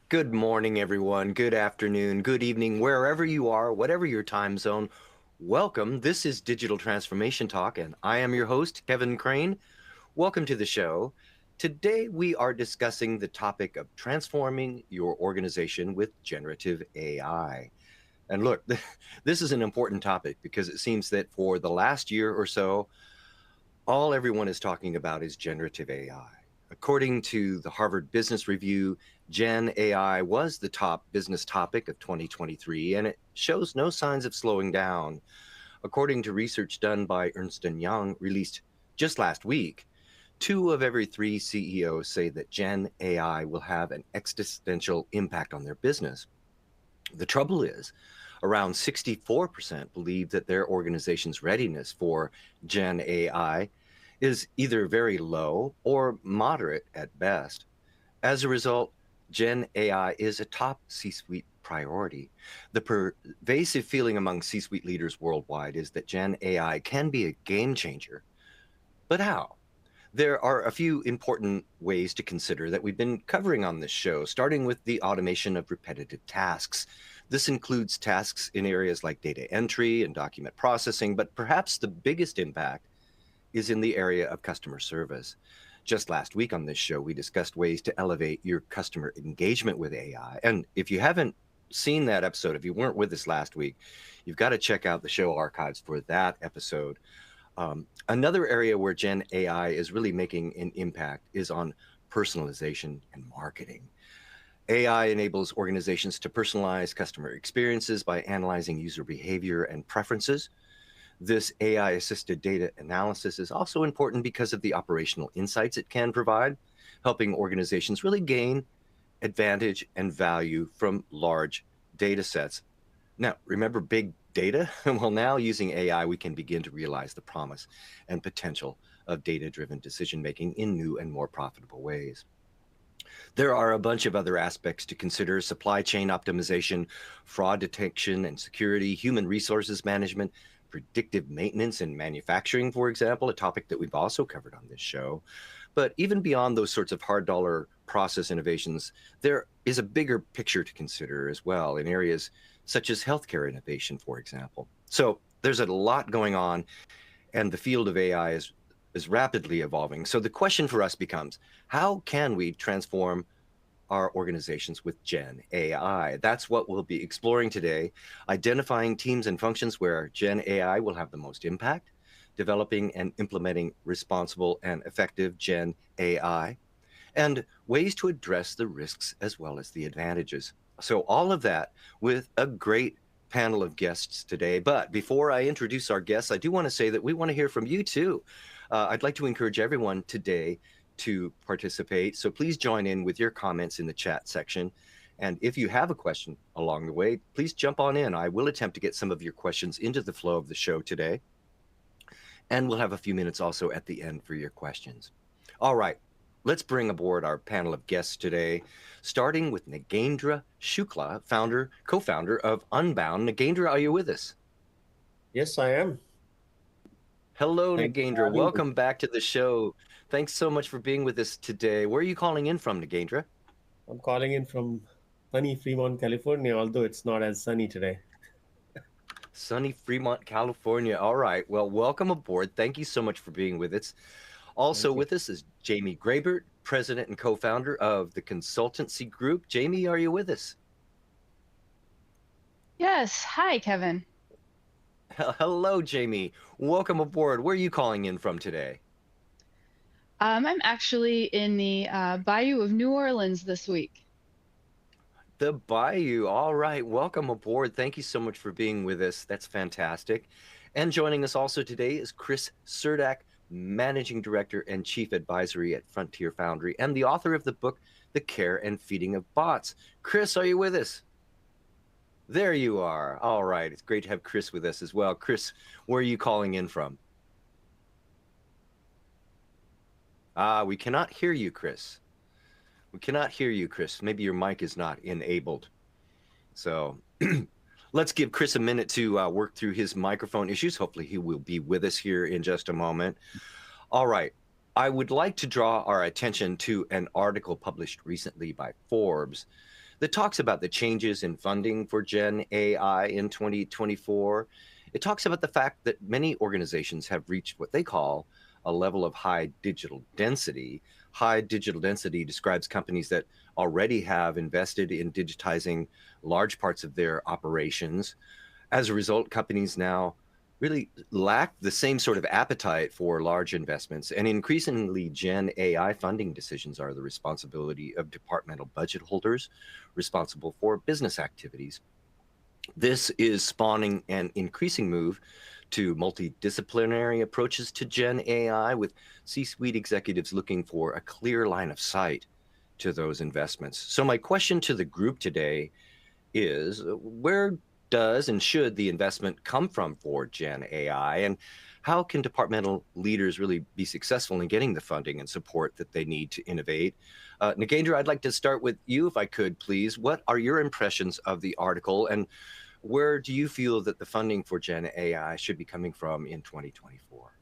Good morning, everyone. Good afternoon, good evening, wherever you are, whatever your time zone. Welcome. This is Digital Transformation Talk, and I am your host, Kevin Crane. Welcome to the show. Today, we are discussing the topic of transforming your organization with generative AI. And look, this is an important topic because it seems that for the last year or so, all everyone is talking about is generative AI. According to the Harvard Business Review, Gen AI was the top business topic of 2023, and it shows no signs of slowing down. According to research done by Ernst& Young, released just last week, 2 of every 3 CEOs say that Gen AI will have an existential impact on their business. The trouble is, around 64% believe that their organization's readiness for Gen AI is either very low or moderate at best. As a result, Gen AI is a top C-suite priority. The pervasive feeling among C-suite leaders worldwide is that Gen AI can be a game changer. But how? There are a few important ways to consider that we've been covering on this show, starting with the automation of repetitive tasks. This includes tasks in areas like data entry and document processing, but perhaps the biggest impact is in the area of customer service. Just last week on this show, we discussed ways to elevate your customer engagement with AI. And if you haven't seen that episode, if you weren't with us last week, you've got to check out the show archives for that episode. Another area where Gen AI is really making an impact is on personalization and marketing. AI enables organizations to personalize customer experiences by analyzing user behavior and preferences. This AI-assisted data analysis is also important because of the operational insights it can provide, helping organizations really gain advantage and value from large data sets. Now, remember big data? Well, now using AI, we can begin to realize the promise and potential of data-driven decision-making in new and more profitable ways. There are a bunch of other aspects to consider: supply chain optimization, fraud detection and security, human resources management, predictive maintenance in manufacturing, for example, a topic that we've also covered on this show. But even beyond those sorts of hard dollar process innovations, there is a bigger picture to consider as well in areas such as healthcare innovation, for example. So there's a lot going on, and the field of AI is rapidly evolving. So the question for us becomes, how can we transform our organizations with Gen AI? That's what we'll be exploring today, identifying teams and functions where Gen AI will have the most impact, developing and implementing responsible and effective Gen AI, and ways to address the risks as well as the advantages. So all of that with a great panel of guests today. But before I introduce our guests, I do want to say that we want to hear from you too. I'd like to encourage everyone today to participate. So please join in with your comments in the chat section. And if you have a question along the way, please jump on in. I will attempt to get some of your questions into the flow of the show today. And we'll have a few minutes also at the end for your questions. All right, let's bring aboard our panel of guests today, starting with Nagendra Shukla, co-founder of Unbound. Nagendra, are you with us? Yes, I am. Hello, Thank you for Nagendra. having me. Welcome back to the show. Thanks so much for being with us today. Where are you calling in from, Nagendra? I'm calling in from sunny Fremont, California, although it's not as sunny today. Sunny Fremont, California. All right. Well, welcome aboard. Thank you so much for being with us. Also Thank you. with us is Jamie Grabert, president and co-founder of the consultancy group. Jamie, are you with us? Yes. Hi, Kevin. Hello, Jamie. Welcome aboard. Where are you calling in from today? I'm actually in the Bayou of New Orleans this week. The Bayou. All right. Welcome aboard. Thank you so much for being with us. That's fantastic. And joining us also today is Chris Surdak, Managing Director and Chief Advisory at Frontier Foundry, and the author of the book, The Care and Feeding of Bots. Chris, are you with us? There you are. All right. It's great to have Chris with us as well. Chris, where are you calling in from? We cannot hear you, Chris. We cannot hear you, Chris. Maybe your mic is not enabled. So let's give Chris a minute to work through his microphone issues. Hopefully he will be with us here in just a moment. All right. I would like to draw our attention to an article published recently by Forbes that talks about the changes in funding for Gen AI in 2024. It talks about the fact that many organizations have reached what they call a level of high digital density. High digital density describes companies that already have invested in digitizing large parts of their operations. As a result, companies now really lack the same sort of appetite for large investments, and increasingly Gen AI funding decisions are the responsibility of departmental budget holders responsible for business activities. This is spawning an increasing move to multidisciplinary approaches to Gen AI, with C-suite executives looking for a clear line of sight to those investments. So my question to the group today is, where does and should the investment come from for Gen AI? And how can departmental leaders really be successful in getting the funding and support that they need to innovate? Nagendra, I'd like to start with you, if I could, please. What are your impressions of the article, and where do you feel that the funding for Gen AI should be coming from in 2024?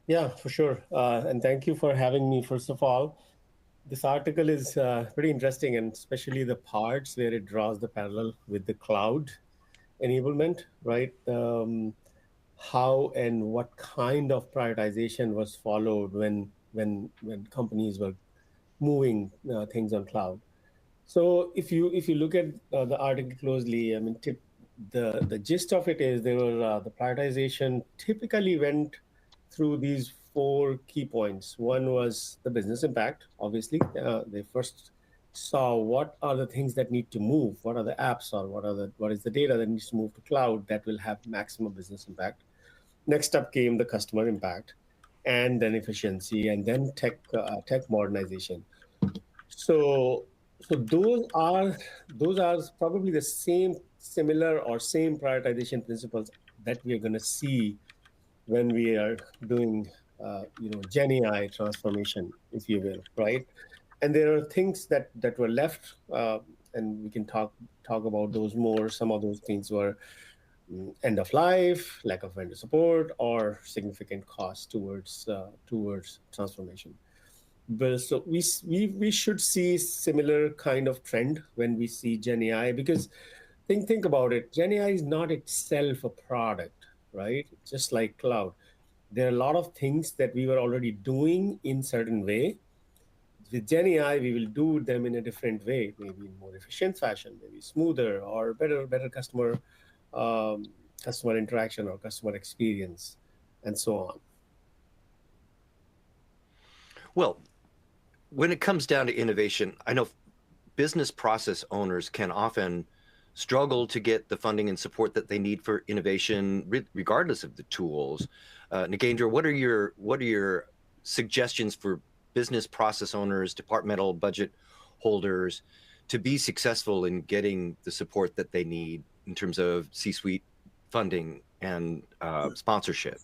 Yeah, for sure. And thank you for having me, first of all. This article is pretty interesting, and especially the parts where it draws the parallel with the cloud enablement, right? How and what kind of prioritization was followed when companies were moving things on cloud. So if you look at the article closely, I mean, the gist of it is there were the prioritization typically went through these four key points. One was the business impact. Obviously, they first saw what are the things that need to move, what are the apps, or what is the data that needs to move to cloud that will have maximum business impact. Next up came the customer impact, and then efficiency, and then tech modernization. So so those are probably the similar or same prioritization principles that we are going to see when we are doing Gen AI transformation, if you will, right? And there are things that were left, and we can talk about those more. Some of those things were end of life, lack of vendor support, or significant cost towards transformation. But so we should see similar kind of trend when we see Gen AI, because think about it. Gen AI is not itself a product, right? Just like cloud, there are a lot of things that we were already doing in certain way. With Gen AI, we will do them in a different way, maybe in more efficient fashion, maybe smoother or better um, customer interaction or customer experience, and so on. Well, when it comes down to innovation, I know business process owners can often struggle to get the funding and support that they need for innovation, regardless of the tools. Nagendra, what are your suggestions for business process owners, departmental budget holders, to be successful in getting the support that they need in terms of C-suite funding and sponsorship?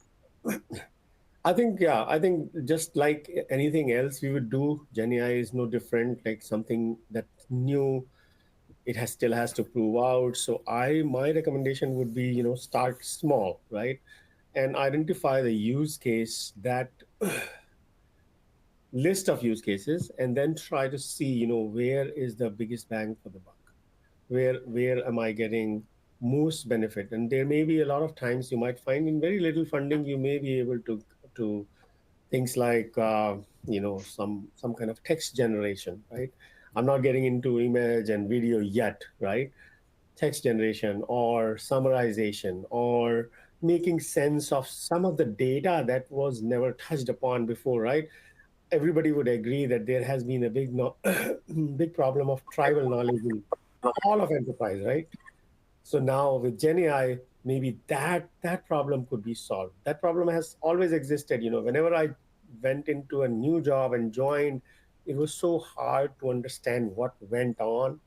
I think just like anything else we would do, Gen AI is no different. Like something that new, it has still has to prove out. So my recommendation would be, start small, right? And identify the use case, that list of use cases, and then try to see, where is the biggest bang for the buck? Where am I getting most benefit? And there may be a lot of times you might find in very little funding, you may be able to things like some kind of text generation, right? I'm not getting into image and video yet, right? Text generation or summarization or making sense of some of the data that was never touched upon before, right? Everybody would agree that there has been a big big problem of tribal knowledge in all of enterprise, right? So now with Gen AI, maybe that problem could be solved. That problem has always existed. Whenever I went into a new job and joined, it was so hard to understand what went on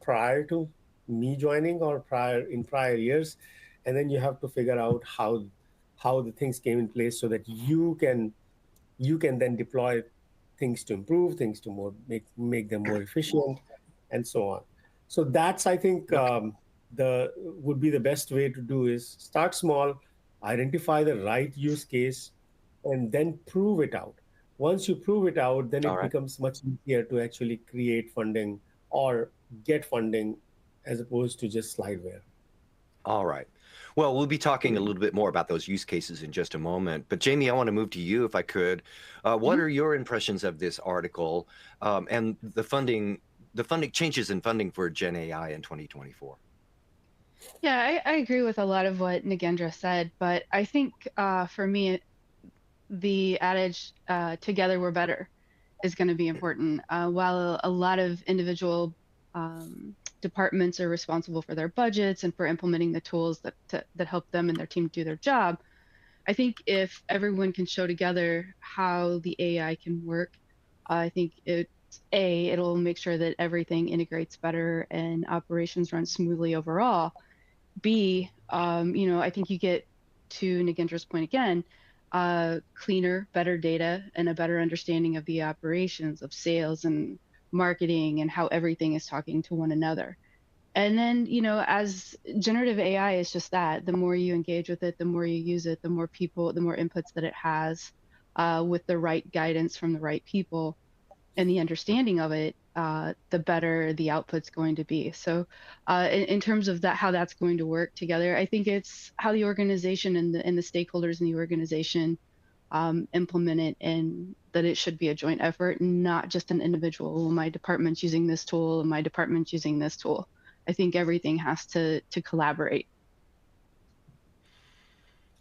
prior to me joining or prior years, and then you have to figure out how the things came in place so that you can then deploy things to improve things to make them more efficient, and so on. So that's, I think, Okay. the would be the best way to do is start small, identify the right use case, and then prove it out. Once you prove it out, then All it right. becomes much easier to actually create funding or get funding as opposed to just slideware. All right. Well, we'll be talking a little bit more about those use cases in just a moment. But Jamie, I want to move to you if I could. What Mhm. are your impressions of this article and the funding changes in funding for Gen AI in 2024? Yeah, I agree with a lot of what Nagendra said, but I think for me, the adage "together we're better" is going to be important. While a lot of individual departments are responsible for their budgets and for implementing the tools that help them and their team do their job, I think if everyone can show together how the AI can work, I think it'll make sure that everything integrates better and operations run smoothly overall. B, I think you get to Nagendra's point again, cleaner, better data and a better understanding of the operations of sales and marketing and how everything is talking to one another. And then, as generative AI is just that, the more you engage with it, the more you use it, the more people, the more inputs that it has, with the right guidance from the right people and the understanding of it, the better the output's going to be. So, in terms of that, how that's going to work together, I think it's how the organization and the stakeholders in the organization implement it, and that it should be a joint effort, not just an individual. Well, my department's using this tool, and my department's using this tool. I think everything has to collaborate.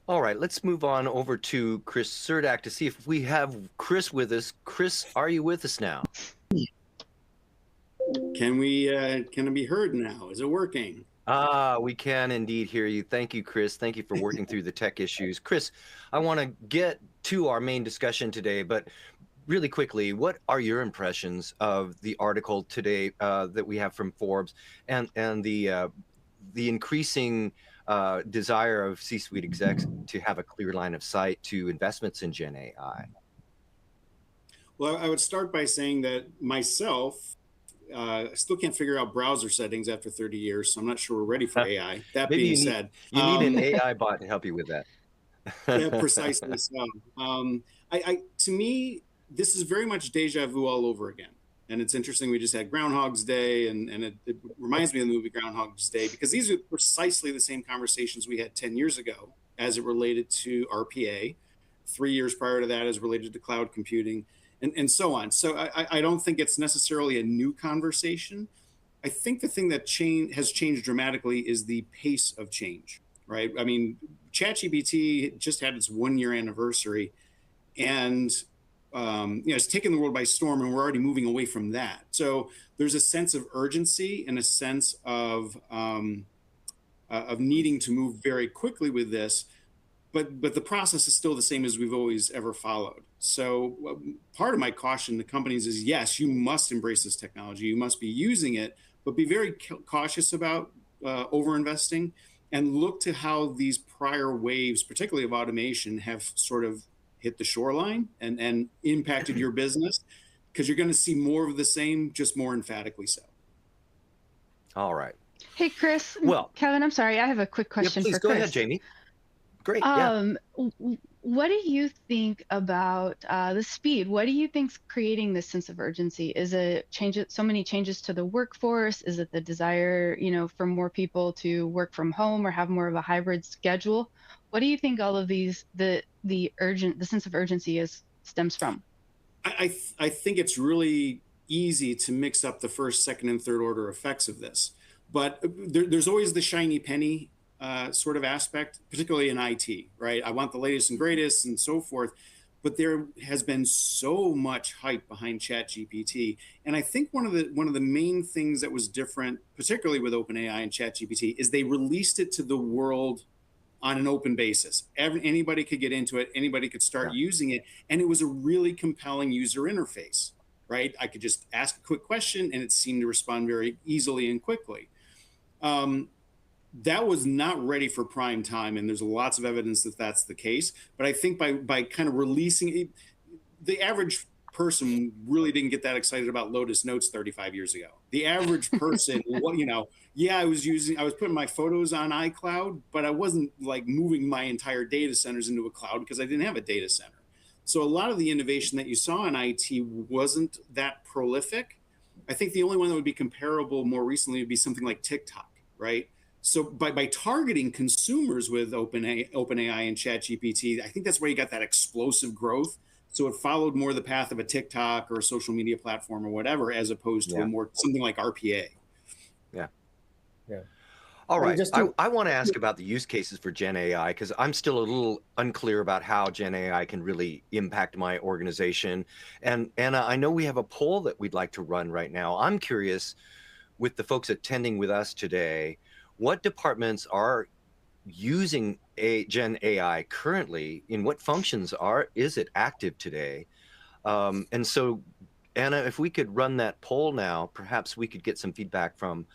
All right, let's move on over to Chris Surdak to see if we have Chris with us. Chris, are you with us now? Can it be heard now? Is it working? We can indeed hear you. Thank you, Chris. Thank you for working through the tech issues. Chris, I want to get to our main discussion today, but really quickly, what are your impressions of the article today that we have from Forbes and the increasing desire of C-suite execs to have a clear line of sight to investments in Gen AI? Well, I would start by saying that myself, I still can't figure out browser settings after 30 years, so I'm not sure we're ready for AI. That Maybe being said, you need an AI bot to help you with that. yeah, precisely so. To me, this is very much deja vu all over again. And it's interesting, we just had Groundhog's Day, and it reminds me of the movie Groundhog's Day, because these are precisely the same conversations we had 10 years ago as it related to RPA, 3 years prior to that as related to cloud computing, and so on. So I don't think it's necessarily a new conversation. I think the thing that has changed dramatically is the pace of change, right? I mean, ChatGPT just had its 1 year anniversary, and it's taken the world by storm, and we're already moving away from that. So there's a sense of urgency and a sense of needing to move very quickly with this, but the process is still the same as we've always ever followed. So part of my caution to companies is, yes, you must embrace this technology, you must be using it, but be very cautious about overinvesting, and look to how these prior waves, particularly of automation, have sort of hit the shoreline and impacted your business, because you're going to see more of the same, just more emphatically so. All right. Hey, Chris. Well, Kevin, I'm sorry. I have a quick question please for go Chris. ahead, Jamie. Great. Yeah. What do you think about the speed? What do you think's creating this sense of urgency? Is it so many changes to the workforce? Is it the desire, for more people to work from home or have more of a hybrid schedule? What do you think all of these, the sense of urgency stems from? I think it's really easy to mix up the first, second, and third order effects of this. But there's always the shiny penny sort of aspect, particularly in IT, right? I want the latest and greatest and so forth. But there has been so much hype behind ChatGPT, and I think one of the main things that was different, particularly with OpenAI and ChatGPT, is they released it to the world on an open basis. Anybody could get into it, anybody could start using it, and it was a really compelling user interface, right? I could just ask a quick question, and it seemed to respond very easily and quickly. That was not ready for prime time, and there's lots of evidence that that's the case. But I think by kind of releasing it, the average person really didn't get that excited about Lotus Notes 35 years ago. The average person, I was putting my photos on iCloud, but I wasn't like moving my entire data centers into a cloud because I didn't have a data center. So a lot of the innovation that you saw in IT wasn't that prolific. I think the only one that would be comparable more recently would be something like TikTok, right? So by targeting consumers with OpenAI and ChatGPT, I think that's where you got that explosive growth. So it followed more the path of a TikTok or a social media platform or whatever, as opposed to Yeah. a more something like RPA. Yeah. Yeah. All And right. just I, to, I want to ask about the use cases for Gen AI because I'm still a little unclear about how Gen AI can really impact my organization. And Anna, I know we have a poll that we'd like to run right now. I'm curious, with the folks attending with us today, what departments are using Gen AI currently? In what functions is it active today? And so, Anna, if we could run that poll now, perhaps we could get some feedback from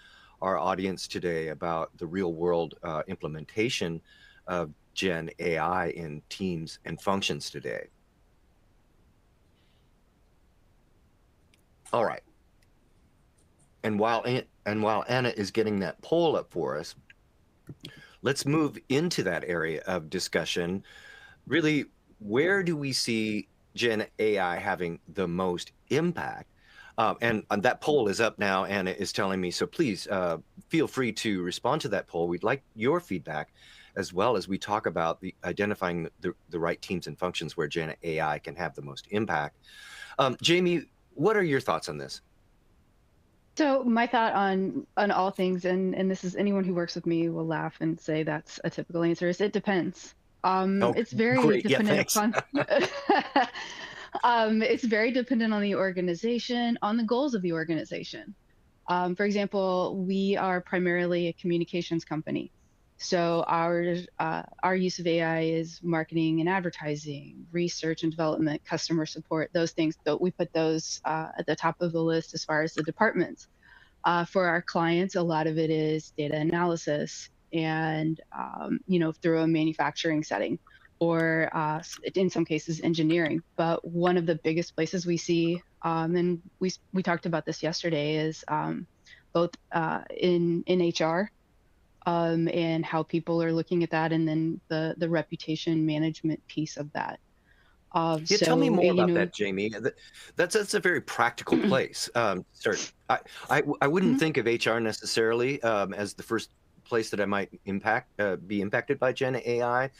our audience today about the real world implementation of Gen AI in teams and functions today. All right. And while Anna is getting that poll up for us, let's move into that area of discussion. Really, where do we see Gen AI having the most impact? And that poll is up now, and it is telling me, so please feel free to respond to that poll. We'd like your feedback, as well as we talk about identifying the right teams and functions where Gen AI can have the most impact. Jamie, what are your thoughts on this? So my thought on all things, and this is anyone who works with me will laugh and say that's a typical answer, is it depends. Oh, It's very great. Yeah, dependent thanks. upon it's very dependent on the organization, on the goals of the organization. For example, we are primarily a communications company. So our use of AI is marketing and advertising, research and development, customer support, those things. But we put those at the top of the list as far as the departments. For our clients, a lot of it is data analysis, and through a manufacturing setting, or in some cases engineering. But one of the biggest places we see, and we talked about this yesterday, is both in HR, and how people are looking at that, and then the reputation management piece of that. Yeah, tell me So more about that, Jamie. That's a very practical place. Start. I wouldn't Mhm. think of HR necessarily as the first place that I might be impacted by Gen AI,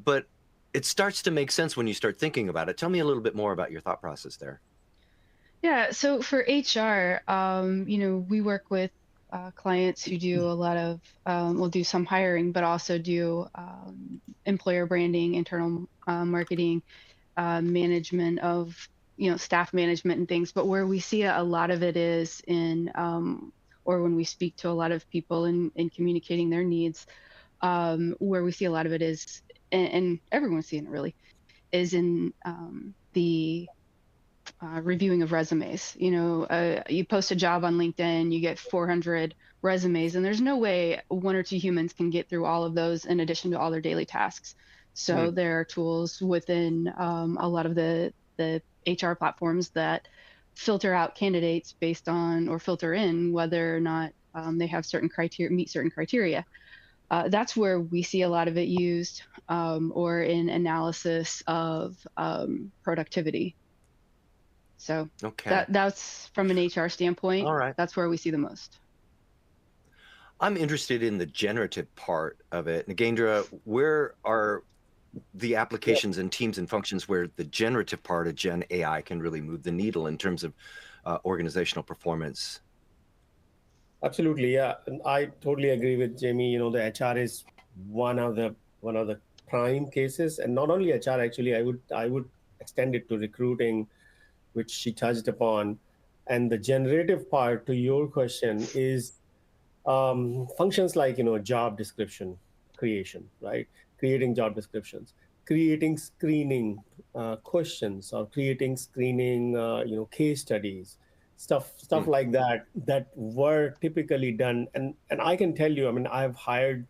but it starts to make sense when you start thinking about it. Tell me a little bit more about your thought process there. Yeah, so for HR, we work with clients who do a lot of, will do some hiring, but also do employer branding, internal marketing, management of, staff management and things. But where we see a lot of it is in, or when we speak to a lot of people in communicating their needs, where we see a lot of it is, and everyone's seeing it really, is in the reviewing of resumes. You post a job on LinkedIn, you get 400 resumes, and there's no way one or two humans can get through all of those in addition to all their daily tasks. So there are tools within a lot of the HR platforms that filter out candidates based on, or filter in, whether or not they have certain criteria, meet certain criteria. That's where we see a lot of it used, or in analysis of productivity. So Okay. that's from an HR standpoint, All right. that's where we see the most. I'm interested in the generative part of it. Nagendra, where are the yeah, applications and teams and functions where the generative part of Gen AI can really move the needle in terms of organizational performance? absolutely. Yeah. And I totally agree with Jamie. The HR is one of the prime cases. And not only HR, actually, I would extend it to recruiting, which she touched upon. And the generative part to your question is functions like job description creation, right? Creating job descriptions, creating screening questions, or creating screening case studies, stuff Hmm. like that were typically done. And I can tell you, I mean, I've hired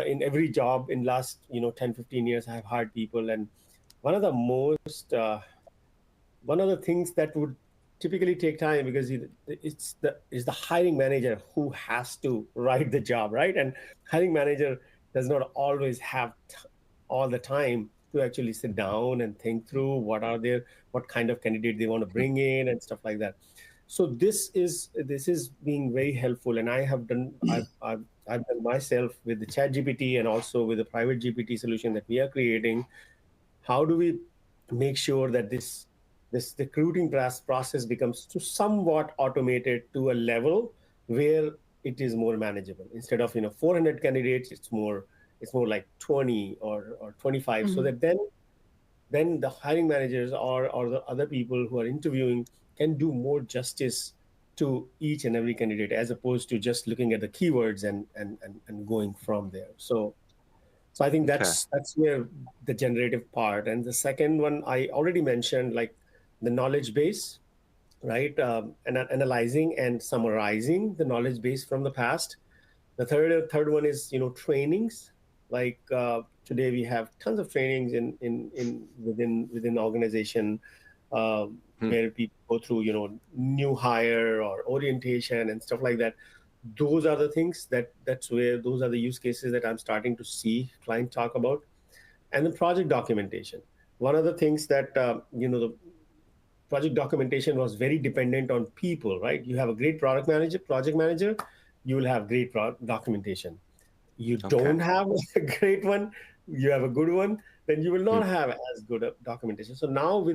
in every job in last 10-15 years. I've hired people, and one of the most one of the things that would typically take time, because it's the hiring manager who has to write the job, right? And hiring manager does not always have all the time to actually sit down and think through what kind of candidate they want to bring in and stuff like that. So this is being very helpful, and I've done myself with the Chat GPT and also with the private GPT solution that we are creating. How do we make sure that this recruiting process becomes to somewhat automated to a level where it is more manageable? Instead of 400 candidates, it's more like 20 or 25, so Mhm. that then the hiring managers or the other people who are interviewing can do more justice to each and every candidate, as opposed to just looking at the keywords and going from there. So I think Okay. that's where the generative part. And the second one I already mentioned, like the knowledge base, right? And analyzing and summarizing the knowledge base from the past. The third one is trainings. Like today we have tons of trainings in within the organization, Hmm. where people go through new hire or orientation and stuff like that. Those are the things those are the use cases that I'm starting to see clients talk about. And the project documentation. One of the things that the project documentation was very dependent on people, right? You have a great project manager, you will have great documentation. You Okay. don't have a great one, you have a good one, then you will Hmm. not have as good a documentation. So now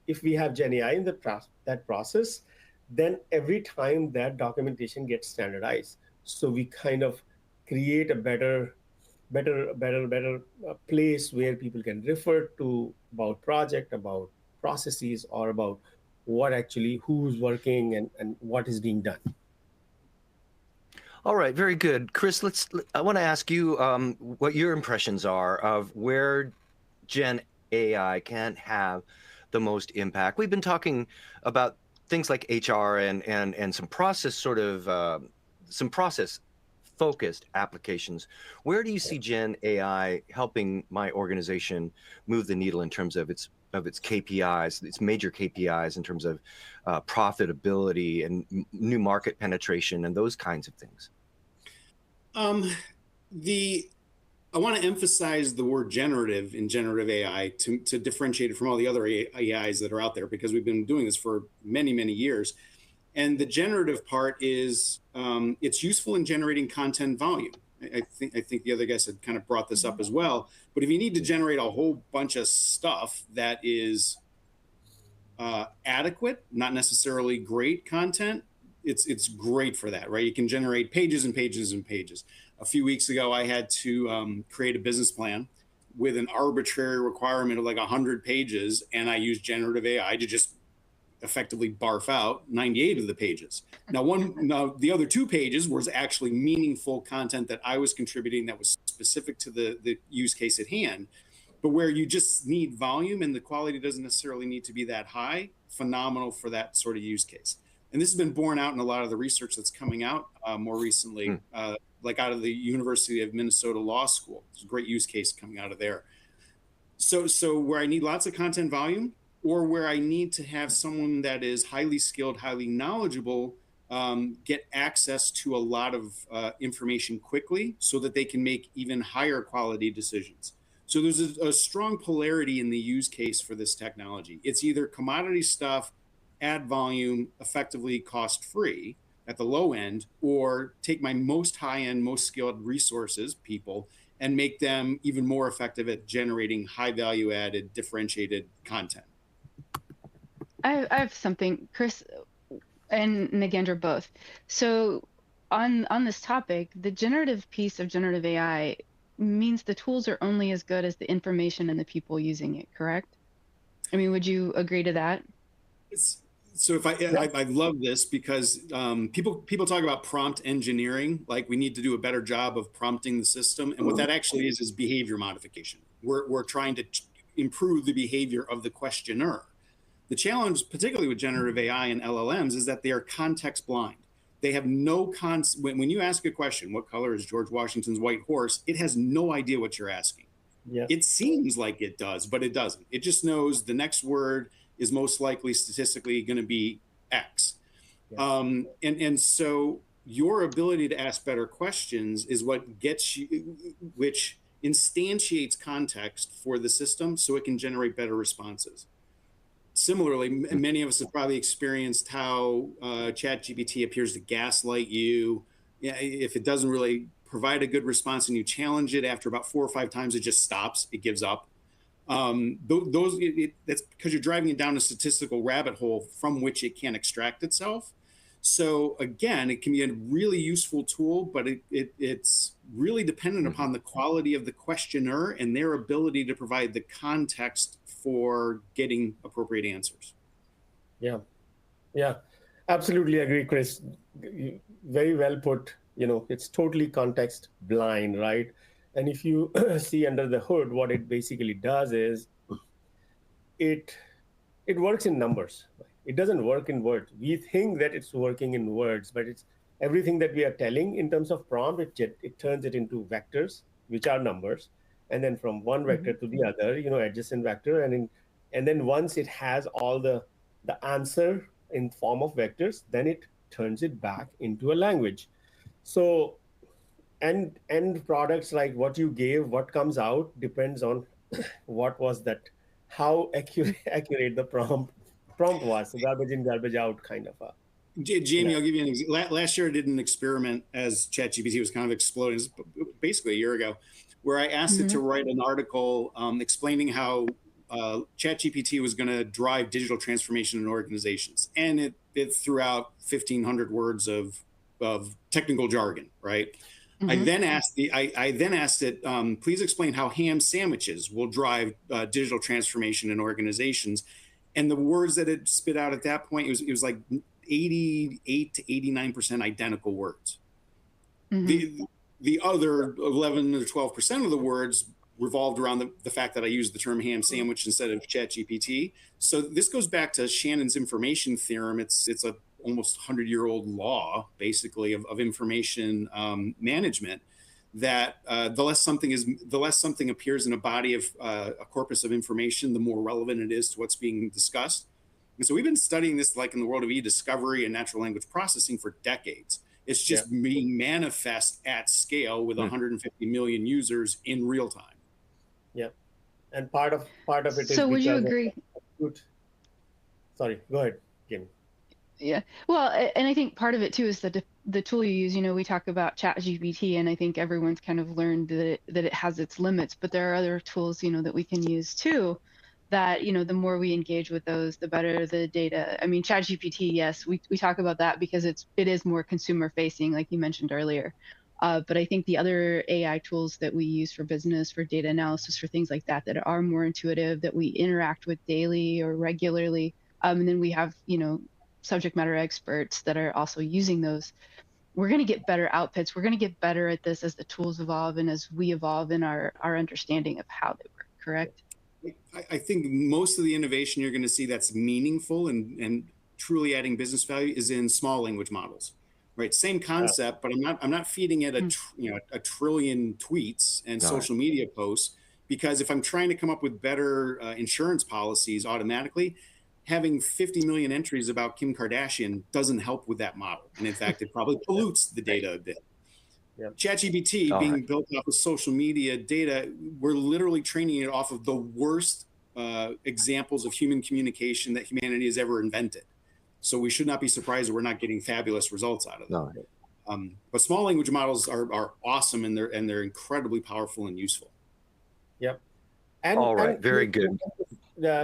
if we have Gen AI in that process, then every time that documentation gets standardized, so we kind of create a better place where people can refer to about project, about processes, or about what actually who's working and what is being done. All right, very good. Chris, I want to ask you what your impressions are of where Gen AI can have the most impact. We've been talking about things like HR and some process some process focused applications. Where do you see Gen AI helping my organization move the needle in terms of its KPIs, its major KPIs in terms of profitability and new market penetration and those kinds of things? I want to emphasize the word generative in generative AI to differentiate it from all the other AIs that are out there, because we've been doing this for many, many years. And the generative part is it's useful in generating content volume. I think the other guys had kind of brought this up as well. But if you need to generate a whole bunch of stuff that is adequate, not necessarily great content, it's great for that, right? You can generate pages and pages and pages. A few weeks ago, I had to create a business plan with an arbitrary requirement of like 100 pages, and I used generative AI to just effectively barf out 98 of the pages. Now the other 2 pages was actually meaningful content that I was contributing that was specific to the use case at hand. But where you just need volume and the quality doesn't necessarily need to be that high, phenomenal for that sort of use case. And this has been borne out in a lot of the research that's coming out more recently, like out of the University of Minnesota Law School. There's a great use case coming out of there. So where I need lots of content volume, or where I need to have someone that is highly skilled, highly knowledgeable, get access to a lot of information quickly so that they can make even higher quality decisions. So there's a strong polarity in the use case for this technology. It's either commodity stuff, add volume, effectively cost-free at the low end, or take my most high-end, most skilled resources, people, and make them even more effective at generating high value added, differentiated content. I have something, Chris and Nagendra both. So on this topic, the generative piece of generative AI means the tools are only as good as the information and the people using it, correct? I mean, would you agree to that? So I love this because people talk about prompt engineering, like we need to do a better job of prompting the system, and what that actually is behavior modification. We're trying to improve the behavior of the questioner. The challenge, particularly with generative AI and LLMs, is that they are context blind. They have no when you ask a question, what color is George Washington's white horse? It has no idea what you're asking. Yeah. It seems like it does, but it doesn't. It just knows the next word is most likely statistically going to be X. Yeah. And so your ability to ask better questions is what gets you, which instantiates context for the system so it can generate better responses. Similarly, many of us have probably experienced how ChatGPT appears to gaslight you. Yeah, if it doesn't really provide a good response and you challenge it, after about 4 or 5 times, it just stops. It gives up. That's because you're driving it down a statistical rabbit hole from which it can't extract itself. So again, it can be a really useful tool, but it's really dependent upon the quality of the questioner and their ability to provide the context for getting appropriate answers. Yeah, yeah, absolutely agree, Chris. Very well put. It's totally context blind, right? And if you see under the hood, what it basically does is it it works in numbers. It doesn't work in words. We think that it's working in words, but it's everything that we are telling in terms of prompt. It turns it into vectors, which are numbers, and then from one vector to the other, adjacent vector, and then once it has all the answer in form of vectors, then it turns it back into a language. So end products, like what you gave, what comes out depends on what was that, how accurate the prompt was. So garbage in, garbage out kind of a. Jamie, I'll give you an example. Last year I did an experiment as ChatGPT was kind of exploding, basically a year ago, where I asked it to write an article explaining how ChatGPT was going to drive digital transformation in organizations. And it threw out 1,500 words of technical jargon, right? I then asked it, please explain how ham sandwiches will drive digital transformation in organizations. And the words that it spit out at that point, it was like 88 to 89% identical words. The other 11 or 12% of the words revolved around the fact that I used the term ham sandwich instead of ChatGPT. So this goes back to Shannon's information theorem. It's a almost 100-year-old law, basically, of information management, that the less something appears in a body of a corpus of information, the more relevant it is to what's being discussed. And so we've been studying this, like in the world of e-discovery and natural language processing, for decades. It's just being manifest at scale with 150 million users in real time. Yeah, and part of it is. So would you agree? Sorry, go ahead, Kim. Yeah, well, and I think part of it too is the tool you use. We talk about ChatGPT, and I think everyone's kind of learned that it has its limits, but there are other tools, that we can use too, that, the more we engage with those, the better the data. I mean, ChatGPT, yes, we talk about that because it is more consumer facing, like you mentioned earlier. But I think the other AI tools that we use for business, for data analysis, for things like that are more intuitive, that we interact with daily or regularly. And then we have, subject matter experts that are also using those. We're going to get better outputs. We're going to get better at this as the tools evolve and as we evolve in our understanding of how they work, correct? I think most of the innovation you're going to see that's meaningful and truly adding business value is in small language models, right? Same concept, but I'm not feeding it a trillion tweets and social media posts, because if I'm trying to come up with better insurance policies automatically, having 50 million entries about Kim Kardashian doesn't help with that model. And in fact, it probably pollutes the data a bit. ChatGPT being built off of social media data, we're literally training it off of the worst examples of human communication that humanity has ever invented. So we should not be surprised that we're not getting fabulous results out of them. But small language models are awesome, and they're incredibly powerful and useful. Yep. All right, very good.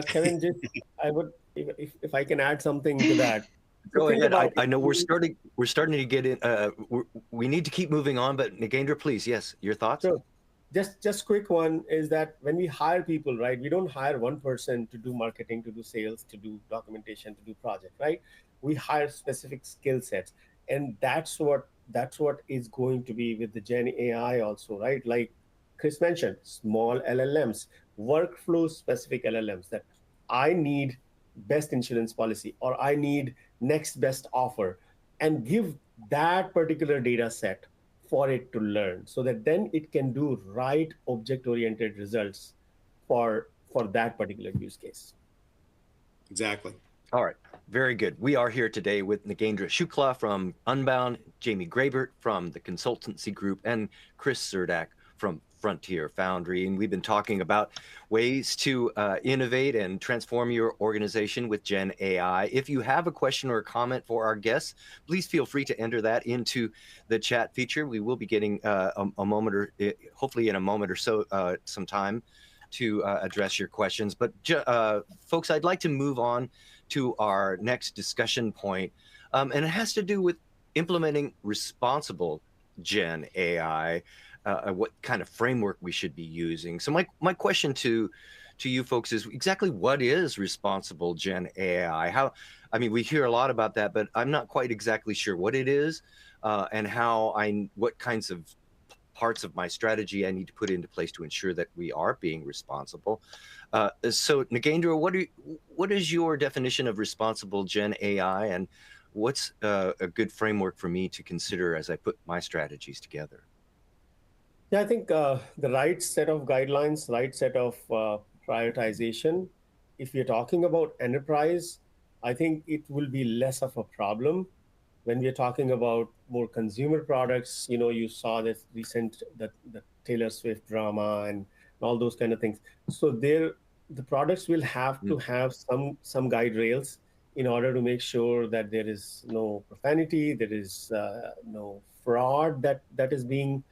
Kevin, I would, if I can add something to that. Go ahead. I know we're starting to get in. We need to keep moving on, but Nagendra, please, yes, your thoughts? Sure. Just quick one is that when we hire people, right, we don't hire one person to do marketing, to do sales, to do documentation, to do project, right? We hire specific skill sets, and that's what is going to be with the Gen AI also, right? Like Chris mentioned, small LLMs, workflow specific LLMs, that I need best insurance policy or I need next best offer, and give that particular data set for it to learn, so that then it can do right object-oriented results for that particular use case. Exactly. All right. Very good. We are here today with Nagendra Shukla from Unbound, Jamie Grabert from the consultancy group, and Chris Zerdak from Frontier Foundry, and we've been talking about ways to innovate and transform your organization with Gen AI. If you have a question or a comment for our guests, please feel free to enter that into the chat feature. We will be getting a moment or hopefully in a moment or so some time to address your questions. But folks, I'd like to move on to our next discussion point, and it has to do with implementing responsible Gen AI, what kind of framework we should be using. So my question to you folks is exactly what is responsible Gen AI? I mean, we hear a lot about that, but I'm not quite exactly sure what it is and what kinds of parts of my strategy I need to put into place to ensure that we are being responsible. So Nagendra, what is your definition of responsible Gen AI, and what's a good framework for me to consider as I put my strategies together? Yeah, I think the right set of guidelines, right set of prioritization. If you're talking about enterprise, I think it will be less of a problem. When we're talking about more consumer products, you saw this recent the Taylor Swift drama and all those kind of things. So the products will have to have some guide rails in order to make sure that there is no profanity, there is no fraud that is being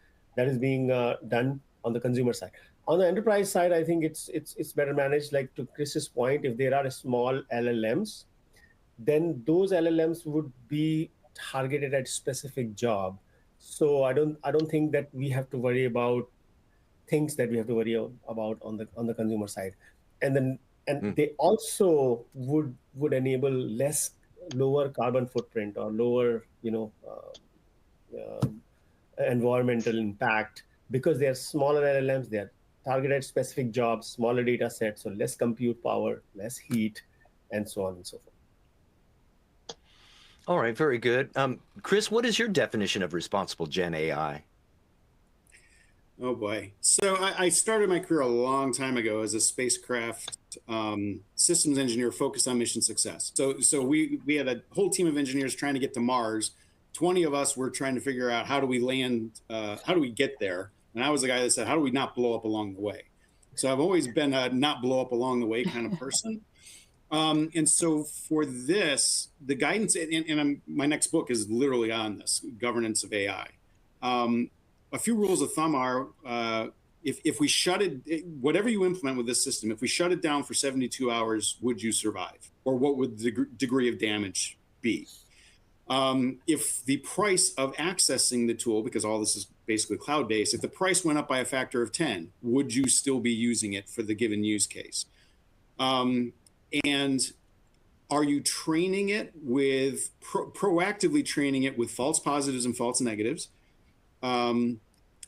done on the consumer side. On the enterprise side, I think it's better managed. Like to Chris's point, if there are small LLMs, then those LLMs would be targeted at specific job. So I don't think that we have to worry about things that we have to worry about on the consumer side. And they also would enable lower carbon footprint or lower environmental impact, because they are smaller LLMs. They are targeted at specific jobs, smaller data sets, so less compute power, less heat, and so on and so forth. All right, very good. Chris, what is your definition of responsible Gen AI? Oh boy. So I started my career a long time ago as a spacecraft systems engineer focused on mission success. So we had a whole team of engineers trying to get to Mars. 20 of us were trying to figure out how do we land, how do we get there? And I was the guy that said, how do we not blow up along the way? So I've always been a not blow up along the way kind of person. And so for this, the guidance, and my next book is literally on this, governance of AI. A few rules of thumb are, if we shut it, whatever you implement with this system, if we shut it down for 72 hours, would you survive? Or what would the degree of damage be? If the price of accessing the tool, because all this is basically cloud-based, if the price went up by a factor of 10, would you still be using it for the given use case? And are you training it with, proactively training it with false positives and false negatives,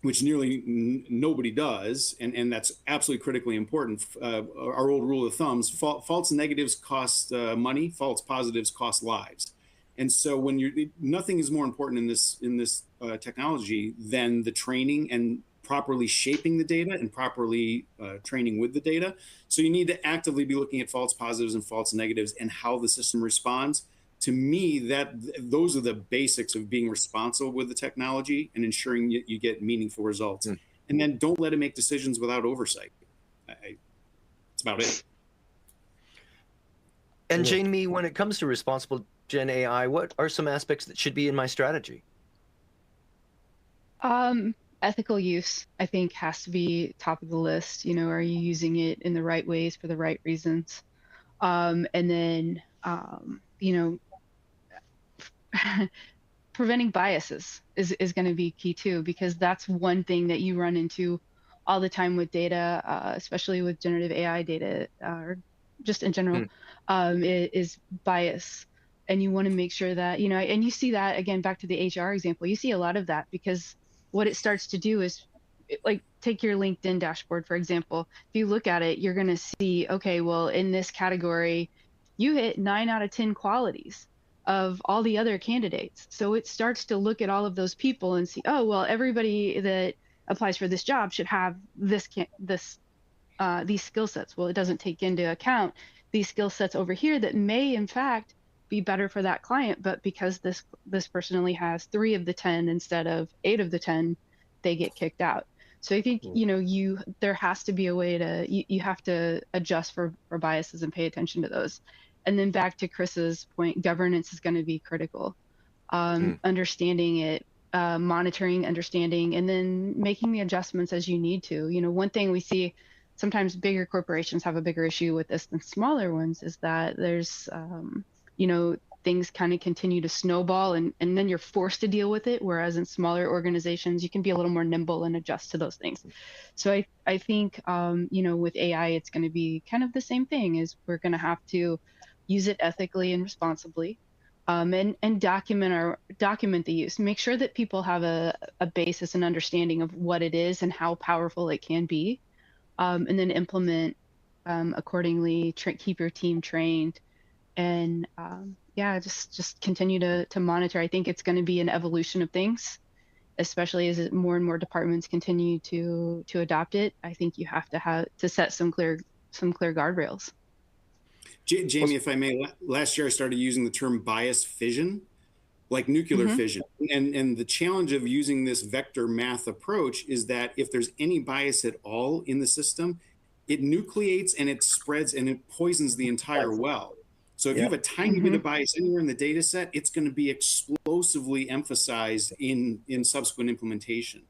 which nearly nobody does, and that's absolutely critically important. Our old rule of thumbs, false negatives cost money, false positives cost lives. And so when nothing is more important in this technology than the training and properly shaping the data and properly training with the data. So you need to actively be looking at false positives and false negatives and how the system responds. To me, those are the basics of being responsible with the technology and ensuring you get meaningful results. And then don't let it make decisions without oversight. That's about it. And Jamie, when it comes to responsible Gen AI, what are some aspects that should be in my strategy? Ethical use, I think, has to be top of the list. Are you using it in the right ways for the right reasons? And then, preventing biases is going to be key too, because that's one thing that you run into all the time with data, especially with generative AI data, or just in general, is bias. And you want to make sure that, and you see that, again, back to the HR example, you see a lot of that, because what it starts to do is, like, take your LinkedIn dashboard, for example. If you look at it, you're going to see, okay, well, in this category, you hit 9 out of 10 qualities of all the other candidates. So it starts to look at all of those people and see, oh, well, everybody that applies for this job should have these skill sets. Well, it doesn't take into account these skill sets over here that may, in fact, be better for that client, but because this person only has 3 of the 10 instead of 8 of the 10, they get kicked out. So I think, there has to be a way to, you have to adjust for biases and pay attention to those. And then back to Chris's point, governance is going to be critical. Understanding it, monitoring, understanding, and then making the adjustments as you need to. One thing we see, sometimes bigger corporations have a bigger issue with this than smaller ones, is that there's, things kind of continue to snowball, and then you're forced to deal with it. Whereas in smaller organizations, you can be a little more nimble and adjust to those things. So I think, with AI, it's going to be kind of the same thing. Is we're going to have to use it ethically and responsibly, and document the use. Make sure that people have a basis and understanding of what it is and how powerful it can be, and then implement accordingly. Keep your team trained, and just continue to monitor. I think it's going to be an evolution of things, especially as more and more departments continue to adopt it. I think you have to set some clear guardrails. Jamie, if I may, last year I started using the term bias fission, like nuclear fission. And the challenge of using this vector math approach is that if there's any bias at all in the system, it nucleates and it spreads and it poisons the entire well. So if you have a tiny bit of bias anywhere in the data set, it's going to be explosively emphasized in subsequent implementation.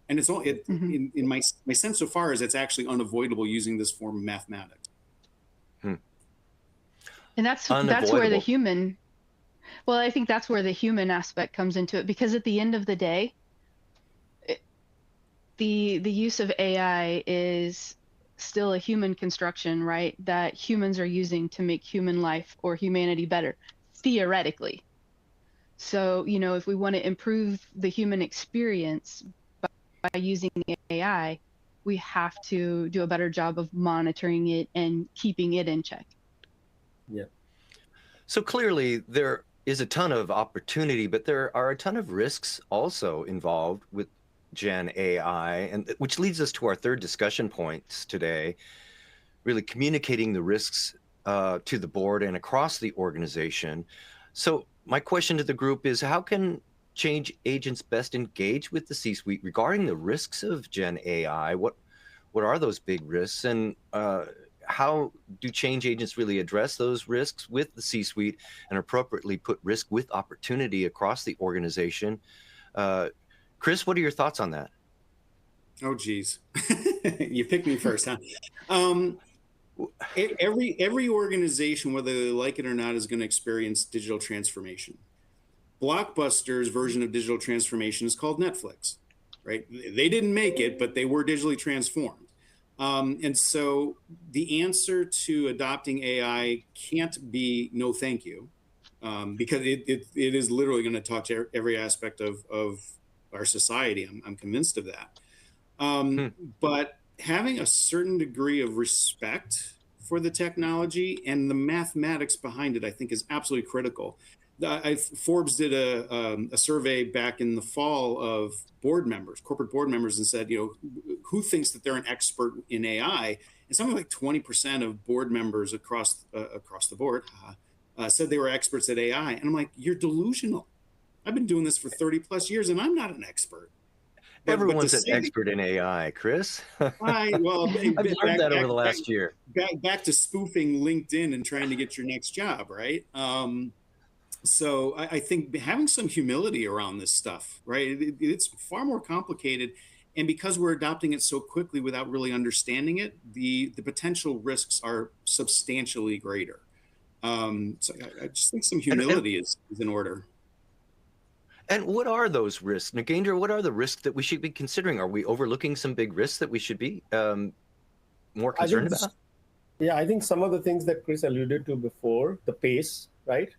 And it's all in my sense so far is it's actually unavoidable using this form of mathematics. And that's where the human, well, I think that's where the human aspect comes into it, because at the end of the day, the use of AI is still a human construction, right? That humans are using to make human life or humanity better, theoretically. So, if we want to improve the human experience by using AI, we have to do a better job of monitoring it and keeping it in check. Yeah. So clearly there is a ton of opportunity, but there are a ton of risks also involved with Gen AI, and which leads us to our third discussion points today, really communicating the risks to the board and across the organization. So my question to the group is, how can change agents best engage with the C-suite regarding the risks of Gen AI? What are those big risks, and how do change agents really address those risks with the C-suite and appropriately put risk with opportunity across the organization? Chris, what are your thoughts on that? Oh, geez. You picked me first, huh? Every organization, whether they like it or not, is going to experience digital transformation. Blockbuster's version of digital transformation is called Netflix, right? They didn't make it, but they were digitally transformed. And so the answer to adopting AI can't be no thank you, because it is literally going to touch every aspect of our society. I'm convinced of that. But having a certain degree of respect for the technology and the mathematics behind it, I think, is absolutely critical. Forbes did a survey back in the fall of board members, corporate board members, and said, who thinks that they're an expert in AI? And something like 20% of board members across the board said they were experts at AI. And I'm like, you're delusional. I've been doing this for 30 plus years and I'm not an expert. Everyone's an expert in AI, Chris. I've learned that over the last year. Back to spoofing LinkedIn and trying to get your next job, right? So I think having some humility around this stuff, right? It's far more complicated. And because we're adopting it so quickly without really understanding it, the potential risks are substantially greater. So I just think some humility is in order. And what are those risks? Nagendra, what are the risks that we should be considering? Are we overlooking some big risks that we should be more concerned about? Yeah, I think some of the things that Chris alluded to before, the pace, right?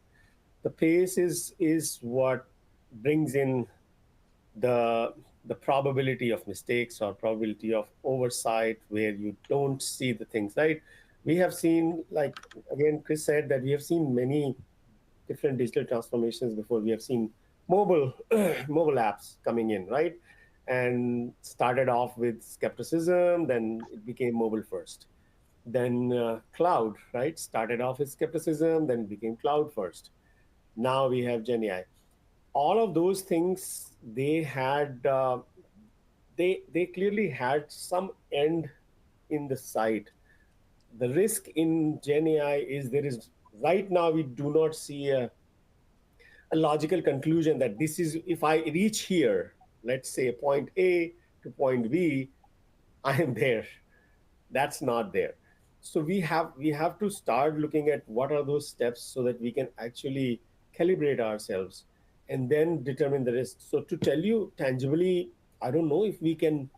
The pace is what brings in the probability of mistakes or probability of oversight where you don't see the things, right? We have seen, like, again, Chris said that we have seen many different digital transformations before. We have seen mobile apps coming in, right? And started off with skepticism, then it became mobile first. Then cloud, right? Started off with skepticism, then it became cloud first. Now we have Gen AI. All of those things, they they clearly had some end in the sight. The risk in Gen AI is there is right now we do not see a logical conclusion that this is if I reach here, let's say point A to point B, I am there. That's not there. So we have to start looking at what are those steps so that we can actually calibrate ourselves and then determine the risk. So to tell you tangibly, I don't know if we can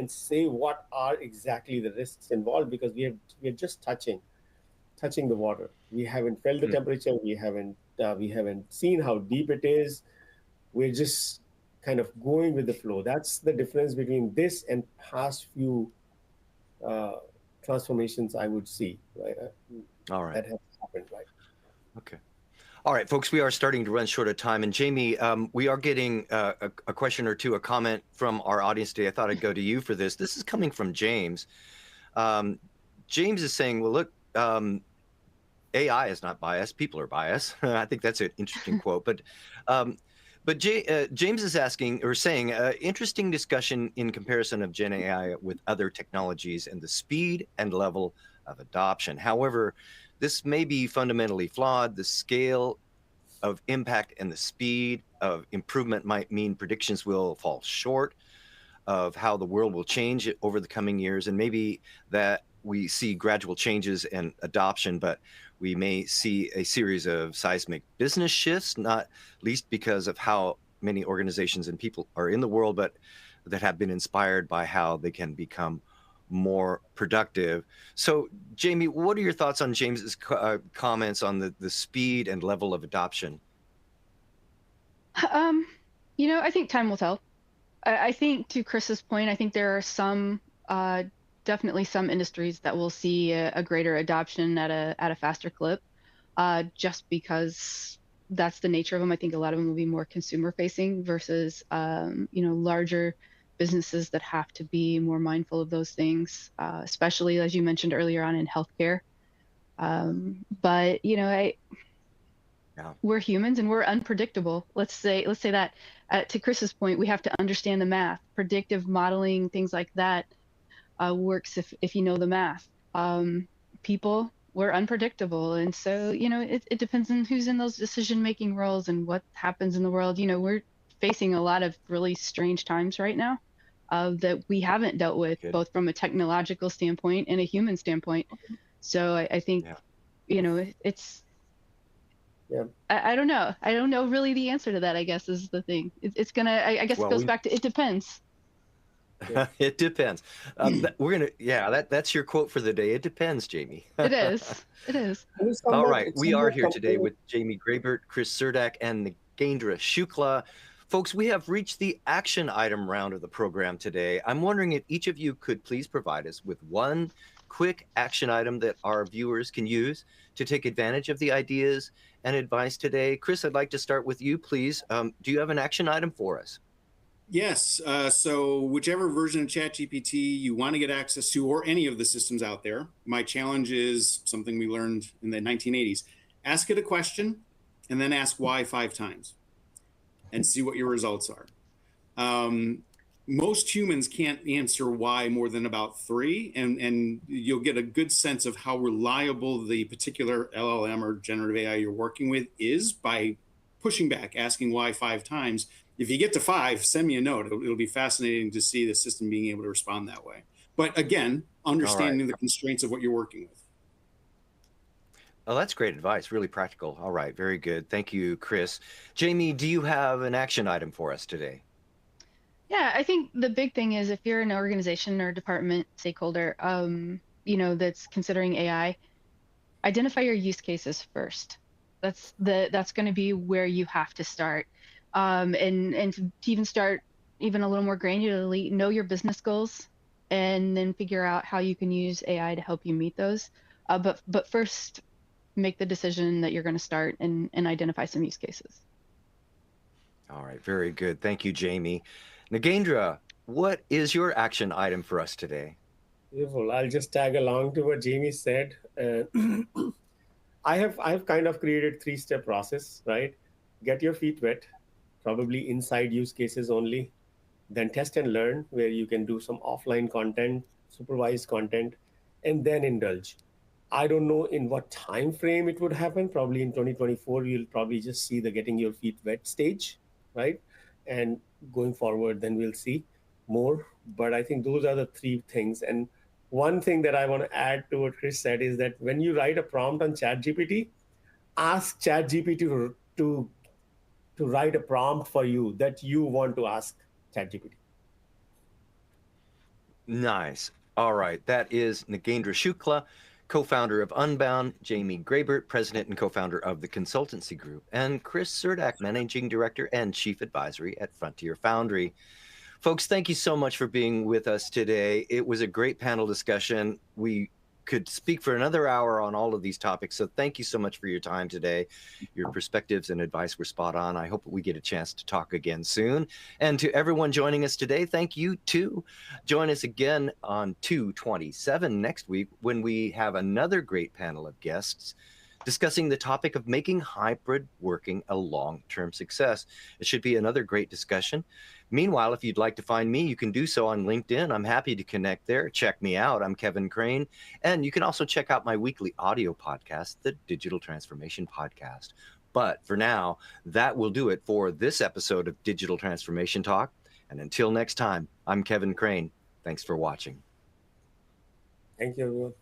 say what are exactly the risks involved because we're just touching the water. We haven't felt the temperature. We haven't seen how deep it is. We're just kind of going with the flow. That's the difference between this and past few uh, transformations I would see. Right, All right. that has happened. Right. Okay. All right, folks, we are starting to run short of time. And Jamie, we are getting a question or two, a comment from our audience today. I thought I'd go to you for this. This is coming from James. James is saying, well, look, AI is not biased. People are biased. I think that's an interesting quote. But James is asking or saying, interesting discussion in comparison of Gen AI with other technologies and the speed and level of adoption. However, this may be fundamentally flawed. The scale of impact and the speed of improvement might mean predictions will fall short of how the world will change over the coming years. And maybe that we see gradual changes and adoption, but we may see a series of seismic business shifts, not least because of how many organizations and people are in the world, but that have been inspired by how they can become more productive. So, Jamie, what are your thoughts on James's comments on the speed and level of adoption? I think time will tell. I think to Chris's point, I think there are some, definitely some industries that will see a greater adoption at a faster clip, just because that's the nature of them. I think a lot of them will be more consumer facing versus, larger businesses that have to be more mindful of those things, especially as you mentioned earlier on in healthcare. But we're humans and we're unpredictable. Let's say that to Chris's point, we have to understand the math. Predictive modeling, things like that, works if you know the math. People, we're unpredictable, and so it depends on who's in those decision-making roles and what happens in the world. We're facing a lot of really strange times right now that we haven't dealt with, both from a technological standpoint and a human standpoint. So I think, it's. Yeah. I don't know. I don't know really the answer to that, I guess, is the thing. It's gonna, I guess it goes back to, it depends. Yeah. It depends. That's your quote for the day. It depends, Jamie. It is. It is. All right. We are here today with Jamie Graybert, Chris Surdak, and Nagendra Shukla. Folks, we have reached the action item round of the program today. I'm wondering if each of you could please provide us with one quick action item that our viewers can use to take advantage of the ideas and advice today. Chris, I'd like to start with you, please. Do you have an action item for us? Yes. So whichever version of ChatGPT you want to get access to, or any of the systems out there, my challenge is something we learned in the 1980s. Ask it a question and then ask why 5 times and see what your results are. Most humans can't answer why more than about 3, and you'll get a good sense of how reliable the particular LLM or generative AI you're working with is by pushing back, asking why 5 times. If you get to 5, send me a note. It'll be fascinating to see the system being able to respond that way. But again, understanding the constraints of what you're working with. Oh, that's great advice. Really practical. All right. Very good. Thank you, Chris. Jamie, do you have an action item for us today? Yeah, I think the big thing is if you're an organization or department stakeholder, that's considering AI, identify your use cases first. That's going to be where you have to start. And to even start even a little more granularly, know your business goals and then figure out how you can use AI to help you meet those. But first, make the decision that you're going to start and identify some use cases. All right, very good. Thank you, Jamie. Nagendra, what is your action item for us today? Beautiful. I'll just tag along to what Jamie said. I have kind of created 3-step process, right? Get your feet wet, probably inside use cases only. then test and learn, where you can do some offline content, supervised content, and then indulge. I don't know in what time frame it would happen. Probably in 2024, you'll probably just see the getting your feet wet stage, right? And going forward, then we'll see more. But I think those are the three things. And one thing that I want to add to what Chris said is that when you write a prompt on ChatGPT, ask ChatGPT to write a prompt for you that you want to ask ChatGPT. Nice. All right. That is Nagendra Shukla, co-founder of Unbound, Jamie Grabert, president and co-founder of the consultancy group, and Chris Surdak, managing director and chief advisory at Frontier Foundry. Folks, thank you so much for being with us today. It was a great panel discussion. We could speak for another hour on all of these topics. So thank you so much for your time today. Your perspectives and advice were spot on. I hope we get a chance to talk again soon. And to everyone joining us today, thank you too. Join us again on 2/27 next week when we have another great panel of guests discussing the topic of making hybrid working a long-term success. It should be another great discussion. Meanwhile, if you'd like to find me, you can do so on LinkedIn. I'm happy to connect there. Check me out. I'm Kevin Crane. And you can also check out my weekly audio podcast, the Digital Transformation Podcast. But for now, that will do it for this episode of Digital Transformation Talk. And until next time, I'm Kevin Crane. Thanks for watching. Thank you, everyone.